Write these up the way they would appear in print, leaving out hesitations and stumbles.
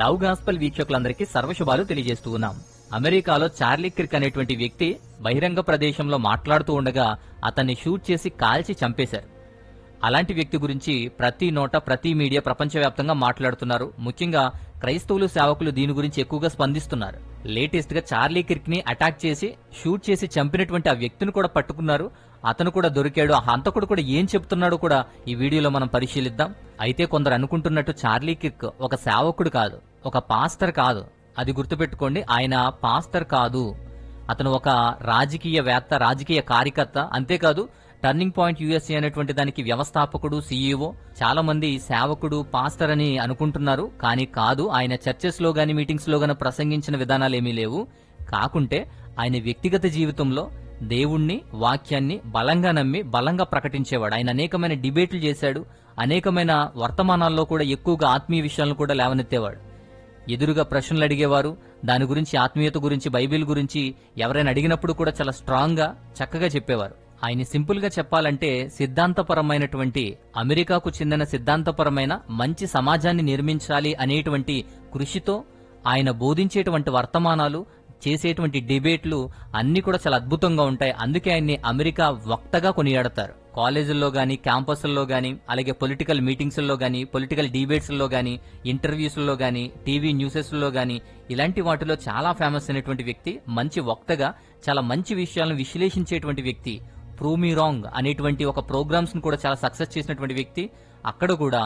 Love gospel వీక్షకులందరికీ సర్వశుభాలు తెలియజేస్తూ ఉన్నాం. అమెరికాలో చార్లీ కిర్క్ అనేటువంటి వ్యక్తి బహిరంగ ప్రదేశంలో మాట్లాడుతూ ఉండగా అతన్ని షూట్ చేసి కాల్చి చంపేశారు. అలాంటి వ్యక్తి గురించి ప్రతి నోట ప్రతి మీడియా ప్రపంచవ్యాప్తంగా మాట్లాడుతున్నారు. ముఖ్యంగా క్రైస్తవులు సేవకులు దీని గురించి ఎక్కువగా స్పందిస్తున్నారు. లేటెస్ట్ గా చార్లీ కిర్క్ ని అటాక్ చేసి షూట్ చేసి చంపినటువంటి ఆ వ్యక్తిని కూడా పట్టుకున్నారు. అతను కూడా దొరికాడు. ఆ హంతకుడు కూడా ఏం చెప్తున్నాడో కూడా ఈ వీడియోలో మనం పరిశీలిద్దాం. అయితే కొందరు అనుకుంటున్నట్టు చార్లీ కిర్క్ ఒక సేవకుడు కాదు, ఒక పాస్టర్ కాదు. అది గుర్తుపెట్టుకోండి, ఆయన పాస్టర్ కాదు. అతను ఒక రాజకీయవేత్త, రాజకీయ కార్యకర్త. అంతేకాదు టర్నింగ్ పాయింట్ యుఎస్ఏ అనేటువంటి దానికి వ్యవస్థాపకుడు, సీఈఓ. చాలా మంది సేవకుడు, పాస్టర్ అని అనుకుంటున్నారు, కానీ కాదు. ఆయన చర్చెస్ లో గాని మీటింగ్స్ లో గాని ప్రసంగించిన విధానాలు ఏమీ లేవు. కాకుంటే ఆయన వ్యక్తిగత జీవితంలో దేవుణ్ణి, వాక్యాన్ని బలంగా నమ్మి బలంగా ప్రకటించేవాడు. ఆయన అనేకమైన డిబేట్లు చేశాడు. అనేకమైన వర్తమానాల్లో కూడా ఎక్కువగా ఆత్మీయ విషయాలను కూడా లేవనెత్తేవాడు. ఎదురుగా ప్రశ్నలు అడిగేవారు. దాని గురించి, ఆత్మీయత గురించి, బైబిల్ గురించి ఎవరైనా అడిగినప్పుడు కూడా చాలా స్ట్రాంగ్ గా చక్కగా చెప్పేవారు. ఆయన సింపుల్ గా చెప్పాలంటే సిద్ధాంతపరమైనటువంటి, అమెరికాకు చెందిన సిద్ధాంతపరమైన మంచి సమాజాన్ని నిర్మించాలి అనేటువంటి కృషితో ఆయన బోధించేటువంటి వర్తమానాలు, చేసేటువంటి డిబేట్లు అన్ని కూడా చాలా అద్భుతంగా ఉంటాయి. అందుకే ఆయన్ని అమెరికా వక్తగా కొనియాడతారు. కాలేజీల్లో గానీ, క్యాంపస్ల్లో గానీ, అలాగే పొలిటికల్ మీటింగ్స్ లో గానీ, పొలిటికల్ డిబేట్స్ లో గానీ, ఇంటర్వ్యూస్ లో గానీ, టీవీ న్యూసెస్ లో గానీ, ఇలాంటి వాటిలో చాలా ఫేమస్ అయినటువంటి వ్యక్తి. మంచి వక్తగా చాలా మంచి విషయాలను విశ్లేషించేటువంటి వ్యక్తి. ప్రూవ్ మీ రాంగ్ అనేటువంటి ఒక ప్రోగ్రామ్స్ ను కూడా చాలా సక్సెస్ చేసినటువంటి వ్యక్తి. అక్కడ కూడా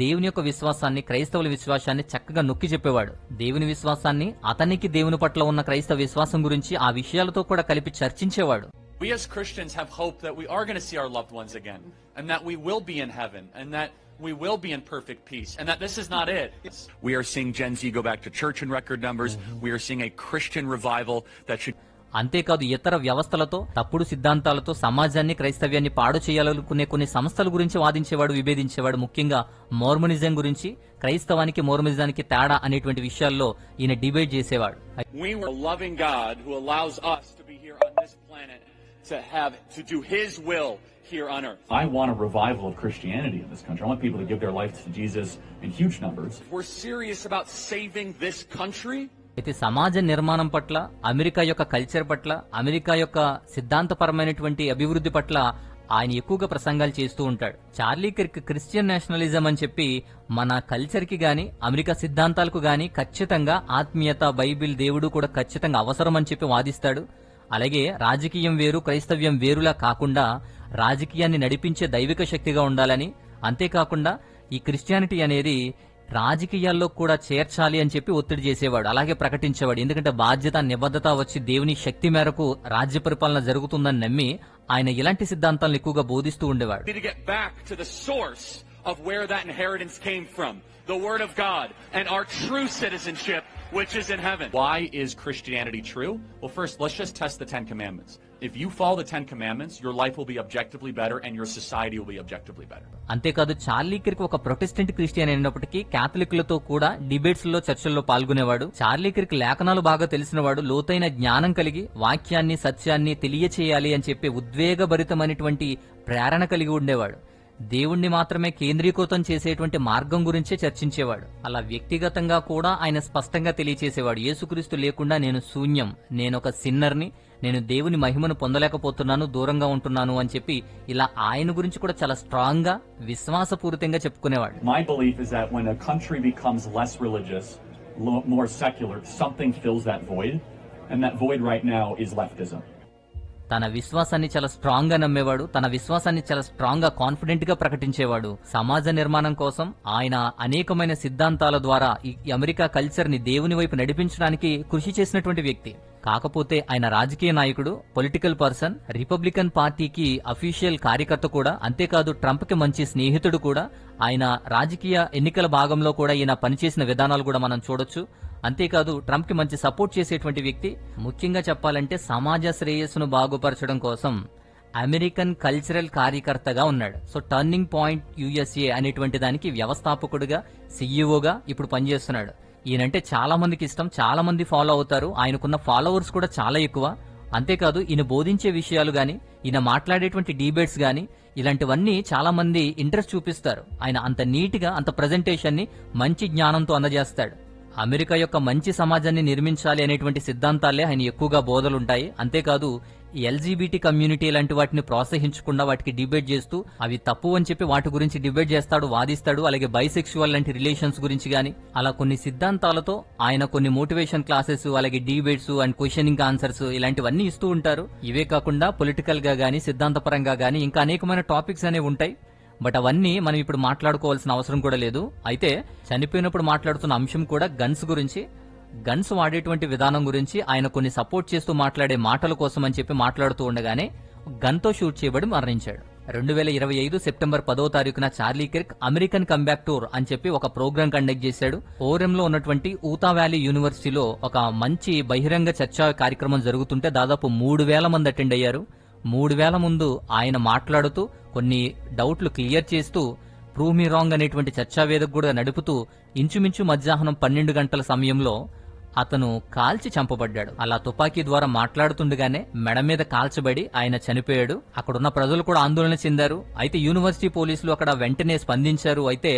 దేవుని యొక్క విశ్వాసాన్ని, క్రైస్తవుల విశ్వాసాన్ని చక్కగా నొక్కి చెప్పేవాడు. దేవుని విశ్వాసాన్ని, అతనికి దేవుని పట్ల ఉన్న క్రైస్తవ విశ్వాసం గురించి ఆ విషయాలతో కూడా కలిపి చర్చించేవాడు. We as Christians have hope that we are going to see our loved ones again, and that we will be in heaven, and that we will be in perfect peace, and that this is not it. We are seeing Gen Z go back to church in record numbers. We are seeing a Christian revival that should. అంతేకాదు ఇతర వ్యవస్థలతో, తప్పుడు సిద్ధాంతాలతో సమాజాన్ని, క్రైస్తవ్యాన్ని పాడు చేయాలనుకునే కొన్ని సంస్థల గురించి వాదించేవాడు, విభేదించేవాడు. ముఖ్యంగా మోర్మనిజం గురించి, క్రైస్తవానికి మోర్మనిజానికి తేడా అనేటువంటి విషయాల్లో ఈయన డిబేట్ చేసేవాడు. We were a loving God who allows us to be here on this planet to do His will here on earth. I want a revival of Christianity in this country. I want people to give their life to Jesus in huge numbers. We're serious about saving this country. అయితే సమాజ నిర్మాణం పట్ల, America యొక్క culture పట్ల, America యొక్క సిద్ధాంతపరమైనటువంటి అభివృద్ధి పట్ల ఆయన ఎక్కువగా ప్రసంగాలు చేస్తూ ఉంటాడు. చార్లీ కిర్క్ క్రిస్టియన్ నేషనలిజం అని చెప్పి మన కల్చర్ కి గాని, అమెరికా సిద్ధాంతాలకు గాని ఖచ్చితంగా ఆత్మీయత, బైబిల్, దేవుడు కూడా ఖచ్చితంగా అవసరం అని చెప్పి వాదిస్తాడు. అలాగే రాజకీయం వేరు, క్రైస్తవ్యం వేరులా కాకుండా రాజకీయాన్ని నడిపించే దైవిక శక్తిగా ఉండాలని, అంతేకాకుండా ఈ క్రిస్టియానిటీ అనేది రాజకీయాల్లో కూడా చేర్చాలి అని చెప్పి ఒత్తిడి చేసేవాడు. అలాగే ప్రకటించేవాడు. ఎందుకంటే బాధ్యత, నిబద్ధత వచ్చి దేవుని శక్తి మేరకు రాజ్య పరిపాలన జరుగుతుందని నమ్మి ఆయన ఇలాంటి సిద్ధాంతాలను ఎక్కువగా బోధిస్తూ ఉండేవాడు. Of where that inheritance came from, the Word of God, and our true citizenship, which is in heaven. Why is Christianity true? Well, first, let's just test the 10 Commandments. If you follow the 10 Commandments, your life will be objectively better and your society will be objectively better. అంతేకాదు Charlie Kirk ఒక Protestant Christian అయినప్పటికీ క్యాథలిక్లతో కూడా debates లో, చర్చల్లో పాల్గొనేవాడు. Charlie Kirk లేఖనాలు బాగా తెలిసినవాడు. లోతైన జ్ఞానం కలిగి వాక్యాన్ని, సత్యాన్ని తెలియచేయాలి అని చెప్పి ఉద్వేగభరితమైనటువంటి ప్రేరణ కలిగి ఉండేవాడు. దేవుణ్ణి మాత్రమే కేంద్రీకృతం చేసేటువంటి మార్గం గురించే చర్చించేవాడు. అలా వ్యక్తిగతంగా కూడా ఆయన స్పష్టంగా తెలియచేసేవాడు. యేసుక్రీస్తు లేకుండా నేను శూన్యం, నేనొక సిన్నర్ని, నేను దేవుని మహిమను పొందలేకపోతున్నాను, దూరంగా ఉంటున్నాను అని చెప్పి ఇలా ఆయన గురించి కూడా చాలా స్ట్రాంగ్ గా, విశ్వాసపూరితంగా చెప్పుకునేవాడు. My belief is that when a country becomes less religious, more secular, something fills that void, and that void right now is leftism. తన విశ్వాసాన్ని చాలా స్ట్రాంగ్ గా నమ్మేవాడు. తన విశ్వాసాన్ని చాలా స్ట్రాంగ్ గా, కాన్ఫిడెంట్ గా ప్రకటించేవాడు. సమాజ నిర్మాణం కోసం ఆయన అనేకమైన సిద్ధాంతాల ద్వారా ఈ అమెరికా కల్చర్ ని దేవుని వైపు నడిపించడానికి కృషి చేసినటువంటి వ్యక్తి. కాకపోతే ఆయన రాజకీయ నాయకుడు, పొలిటికల్ పర్సన్, రిపబ్లికన్ పార్టీకి అఫీషియల్ కార్యకర్త కూడా. అంతేకాదు ట్రంప్ కి మంచి స్నేహితుడు కూడా. ఆయన రాజకీయ ఎన్నికల భాగంలో కూడా ఈయన పనిచేసిన విధానాలు కూడా మనం చూడొచ్చు. అంతేకాదు ట్రంప్ కి మంచి సపోర్ట్ చేసేటువంటి వ్యక్తి. ముఖ్యంగా చెప్పాలంటే సమాజ శ్రేయస్సును బాగుపరచడం కోసం అమెరికన్ కల్చరల్ కార్యకర్తగా ఉన్నాడు. సో టర్నింగ్ పాయింట్ యుఎస్ఏ అనేటువంటి దానికి వ్యవస్థాపకుడిగా, సీఈఓగా ఇప్పుడు పనిచేస్తున్నాడు. ఈయనంటే చాలా మందికి ఇష్టం, చాలా మంది ఫాలో అవుతారు. ఆయనకున్న ఫాలోవర్స్ కూడా చాలా ఎక్కువ. అంతేకాదు ఈయన బోధించే విషయాలు గాని, ఈయన మాట్లాడేటువంటి డిబేట్స్ గాని, ఇలాంటివన్నీ చాలా మంది ఇంట్రెస్ట్ చూపిస్తారు. ఆయన అంత నీట్ గా, అంత ప్రెజెంటేషన్ ని మంచి జ్ఞానంతో అందజేస్తాడు. అమెరికా యొక్క మంచి సమాజాన్ని నిర్మించాలి అనేటువంటి సిద్ధాంతాలే ఆయన ఎక్కువగా బోధలుంటాయి. అంతేకాదు ఎల్జీబీటీ కమ్యూనిటీ లాంటి వాటిని ప్రోత్సహించకుండా వాటికి డిబేట్ చేస్తూ అవి తప్పు అని చెప్పి వాటి గురించి డిబేట్ చేస్తాడు, వాదిస్తాడు. అలాగే బైసెక్షువల్ లాంటి రిలేషన్స్ గురించి గాని అలా కొన్ని సిద్ధాంతాలతో ఆయన కొన్ని మోటివేషన్ క్లాసెస్, అలాగే డిబేట్స్ అండ్ క్వశ్చనింగ్ ఆన్సర్స్ ఇలాంటివన్నీ ఇస్తూ ఉంటారు. ఇవే కాకుండా పొలిటికల్ గా గానీ సిద్ధాంతపరంగా గానీ ఇంకా అనేకమైన టాపిక్స్ అనేవి ఉంటాయి. బట్ అవన్నీ మనం ఇప్పుడు మాట్లాడుకోవాల్సిన అవసరం కూడా లేదు. అయితే చనిపోయినప్పుడు మాట్లాడుతున్న అంశం కూడా గన్స్ గురించి, గన్స్ వాడేటువంటి విధానం గురించి, ఆయన కొన్ని సపోర్ట్ చేస్తూ మాట్లాడే మాటల కోసం అని చెప్పి మాట్లాడుతూ ఉండగానే గన్తో షూట్ చేయబడి మరణించాడు. 2025 సెప్టెంబర్ 10వ తారీఖున Charlie Kirk American comeback tour అని చెప్పి ఒక ప్రోగ్రాం కండక్ట్ చేశాడు. ఓరెంలో ఉన్నటువంటి ఊతా వ్యాలీ యూనివర్సిటీలో ఒక మంచి బహిరంగ చర్చా కార్యక్రమం జరుగుతుంటే దాదాపు 3,000 మంది అటెండ్ అయ్యారు. 3,000 ముందు ఆయన మాట్లాడుతూ కొన్ని డౌట్లు క్లియర్ చేస్తూ ప్రూవ్ మీ రాంగ్ అనేటువంటి చర్చా వేదిక కూడా నడుపుతూ ఇంచుమించు మధ్యాహ్నం 12 గంటల సమయంలో అతను కాల్చి చంపబడ్డాడు. అలా తుపాకీ ద్వారా మాట్లాడుతుండగానే మెడ మీద కాల్చబడి ఆయన చనిపోయాడు. అక్కడున్న ప్రజలు కూడా ఆందోళన చెందారు. అయితే యూనివర్సిటీ పోలీసులు అక్కడ వెంటనే స్పందించారు. అయితే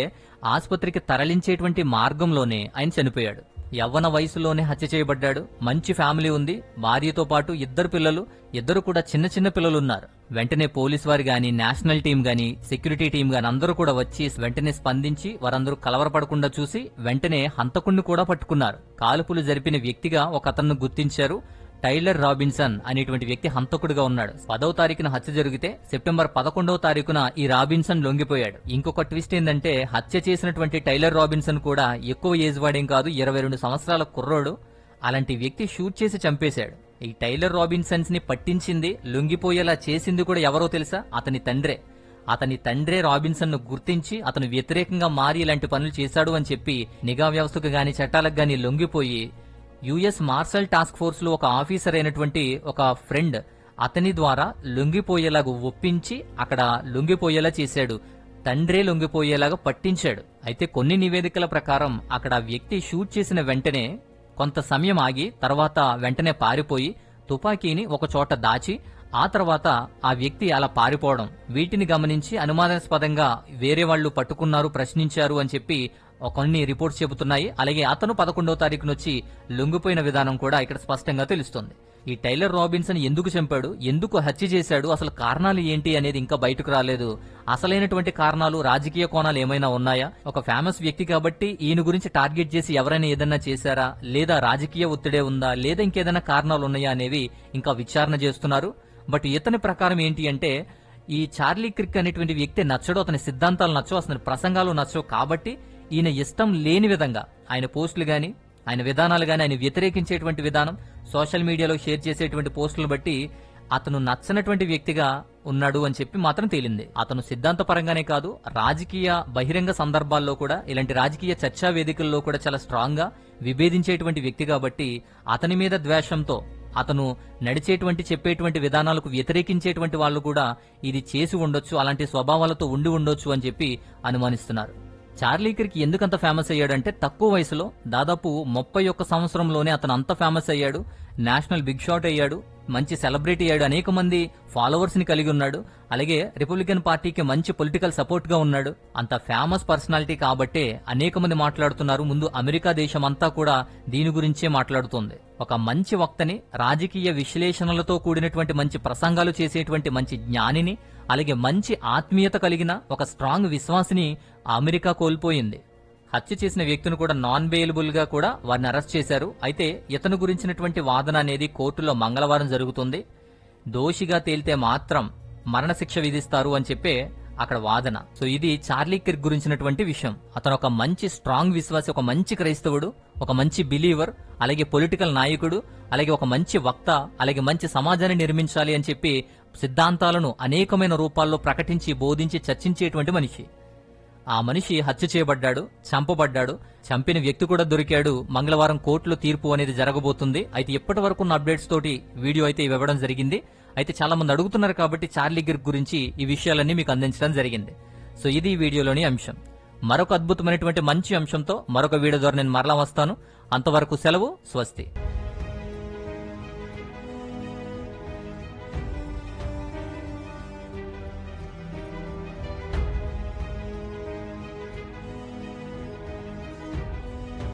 ఆసుపత్రికి తరలించేటువంటి మార్గంలోనే ఆయన చనిపోయాడు. యవ్వన వయసులోనే హత్య చేయబడ్డాడు. మంచి ఫ్యామిలీ ఉంది, భార్యతో పాటు 2 పిల్లలు, 2 కూడా చిన్న చిన్న పిల్లలు ఉన్నారు. వెంటనే పోలీస్ వారు గాని, నేషనల్ టీం గాని, సెక్యూరిటీ టీం గాని అందరూ కూడా వచ్చి వెంటనే స్పందించి వారందరూ కలవరపడకుండా చూసి వెంటనే హంతకుణ్ణి కూడా పట్టుకున్నారు. కాల్పులు జరిపిన వ్యక్తిగా ఒక అతన్ని గుర్తించారు. టైలర్ రాబిన్సన్ అనేటువంటి వ్యక్తి హంతకుడిగా ఉన్నాడు. 10వ తారీఖున హత్య జరిగితే సెప్టెంబర్ 11వ తారీఖున ఈ రాబిన్సన్ లొంగిపోయాడు. ఇంకొక ట్విస్ట్ ఏంటంటే హత్య చేసినటువంటి టైలర్ రాబిన్సన్ కూడా ఎక్కువ ఏజ్ వాడేం కాదు, 22 సంవత్సరాల కుర్రోడు. అలాంటి వ్యక్తి షూట్ చేసి చంపేశాడు. ఈ టైలర్ రాబిన్సన్స్ ని పట్టించింది, లొంగిపోయేలా చేసింది కూడా ఎవరో తెలుసా? అతని తండ్రే. అతని తండ్రే రాబిన్సన్ ను గుర్తించి అతను వ్యతిరేకంగా మారి ఇలాంటి పనులు చేశాడు అని చెప్పి నిఘా వ్యవస్థకు గాని చట్టాలకు గాని లొంగిపోయి యుఎస్ మార్షల్ టాస్క్ ఫోర్స్ లో ఒక ఆఫీసర్ అయినటువంటి ఒక ఫ్రెండ్ అతని ద్వారా లొంగిపోయేలాగా ఒప్పించి అక్కడ లొంగిపోయేలా చేశాడు. తండ్రే లొంగిపోయేలాగా పట్టించాడు. అయితే కొన్ని నివేదికల ప్రకారం అక్కడ వ్యక్తి షూట్ చేసిన వెంటనే కొంత సమయం ఆగి తర్వాత వెంటనే పారిపోయి తుపాకీని ఒక చోట దాచి ఆ తర్వాత ఆ వ్యక్తి అలా పారిపోవడం, వీటిని గమనించి అనుమానాస్పదంగా వేరే వాళ్లు పట్టుకున్నారు, ప్రశ్నించారు అని చెప్పి కొన్ని రిపోర్ట్స్ చెబుతున్నాయి. అలాగే అతను 11వ తారీఖున వచ్చి లొంగిపోయిన విధానం కూడా ఇక్కడ స్పష్టంగా తెలుస్తోంది. ఈ టైలర్ రాబిన్సన్ ఎందుకు చంపాడు, ఎందుకు హత్య చేశాడు, అసలు కారణాలు ఏంటి అనేది ఇంకా బయటకు రాలేదు. అసలైనటువంటి కారణాలు, రాజకీయ కోణాలు ఏమైనా ఉన్నాయా? ఒక ఫేమస్ వ్యక్తి కాబట్టి ఈయన గురించి టార్గెట్ చేసి ఎవరైనా ఏదైనా చేశారా, లేదా రాజకీయ ఒత్తిడే ఉందా, లేదా ఇంకేదైనా కారణాలు ఉన్నాయా అనేవి ఇంకా విచారణ చేస్తున్నారు. బట్ ఇతని ప్రకారం ఏంటి అంటే ఈ చార్లీ కిర్క్ అనేటువంటి వ్యక్తి నచ్చడు, అతని సిద్ధాంతాలు నచ్చవు, అతని ప్రసంగాలు నచ్చవు. కాబట్టి ఈయన ఇష్టం లేని విధంగా ఆయన పోస్టులు గాని, ఆయన విధానాలు గాని, ఆయన వ్యతిరేకించేటువంటి విధానం, సోషల్ మీడియాలో షేర్ చేసేటువంటి పోస్టులను బట్టి అతను నచ్చనటువంటి వ్యక్తిగా ఉన్నాడు అని చెప్పి మాత్రం తేలింది. అతను సిద్ధాంతపరంగానే కాదు, రాజకీయ బహిరంగ సందర్భాల్లో కూడా, ఇలాంటి రాజకీయ చర్చా వేదికల్లో కూడా చాలా స్ట్రాంగ్ గా విభేదించేటువంటి వ్యక్తి కాబట్టి అతని మీద ద్వేషంతో అతను నడిచేటువంటి చెప్పేటువంటి విధానాలకు వ్యతిరేకించేటువంటి వాళ్ళు కూడా ఇది చేసి ఉండొచ్చు, అలాంటి స్వభావాలతో ఉండి ఉండొచ్చు అని చెప్పి అనుమానిస్తున్నారు. చార్లీ కిర్క్ ఎందుకంత ఫేమస్ అయ్యాడంటే తక్కువ వయసులో దాదాపు 31 సంవత్సరంలోనే అతను అంత ఫేమస్ అయ్యాడు. నేషనల్ బిగ్ షాట్ అయ్యాడు, మంచి సెలబ్రిటీ అయ్యాడు, అనేక మంది ఫాలోవర్స్ ని కలిగి ఉన్నాడు. అలాగే రిపబ్లికన్ పార్టీకి మంచి పొలిటికల్ సపోర్ట్ గా ఉన్నాడు. అంత ఫేమస్ పర్సనాలిటీ కాబట్టే అనేక మంది మాట్లాడుతున్నారు. ముందు అమెరికా దేశం అంతా కూడా దీని గురించే మాట్లాడుతోంది. ఒక మంచి వక్తని, రాజకీయ విశ్లేషణలతో కూడినటువంటి మంచి ప్రసంగాలు చేసేటువంటి మంచి జ్ఞానిని, అలాగే మంచి ఆత్మీయత కలిగిన ఒక స్ట్రాంగ్ విశ్వాసిని అమెరికా కోల్పోయింది. హత్య చేసిన వ్యక్తిని కూడా నాన్ బెయిలబుల్ గా కూడా వారిని అరెస్ట్ చేశారు. అయితే ఇతను గురించినటువంటి వాదన అనేది కోర్టులో మంగళవారం జరుగుతుంది. దోషిగా తేలితే మాత్రం మరణశిక్ష విధిస్తారు అని చెప్పే అక్కడ వాదన. సో ఇది చార్లీ కిర్క్ గురించినటువంటి విషయం. అతను ఒక మంచి స్ట్రాంగ్ విశ్వాసి, ఒక మంచి క్రైస్తవుడు, ఒక మంచి బిలీవర్, అలాగే పొలిటికల్ నాయకుడు, అలాగే ఒక మంచి వక్త, అలాగే మంచి సమాజాన్ని నిర్మించాలి అని చెప్పి సిద్ధాంతాలను అనేకమైన రూపాల్లో ప్రకటించి, బోధించి, చర్చించేటువంటి మనిషి. ఆ మనిషి హత్య చేయబడ్డాడు, చంపబడ్డాడు. చంపిన వ్యక్తి కూడా దొరికాడు. మంగళవారం కోర్టులో తీర్పు అనేది జరగబోతుంది. అయితే ఇప్పటి వరకు ఉన్న అప్డేట్స్ తోటి వీడియో అయితే ఇవ్వడం జరిగింది. అయితే చాలా మంది అడుగుతున్నారు కాబట్టి చార్లీ కిర్క్ గురించి ఈ విషయాలన్నీ మీకు అందించడం జరిగింది. సో ఇది ఈ వీడియోలోని అంశం. మరొక అద్భుతమైనటువంటి మంచి అంశంతో మరొక వీడియో ద్వారా నేను మరలా వస్తాను. అంతవరకు సెలవు, స్వస్తి.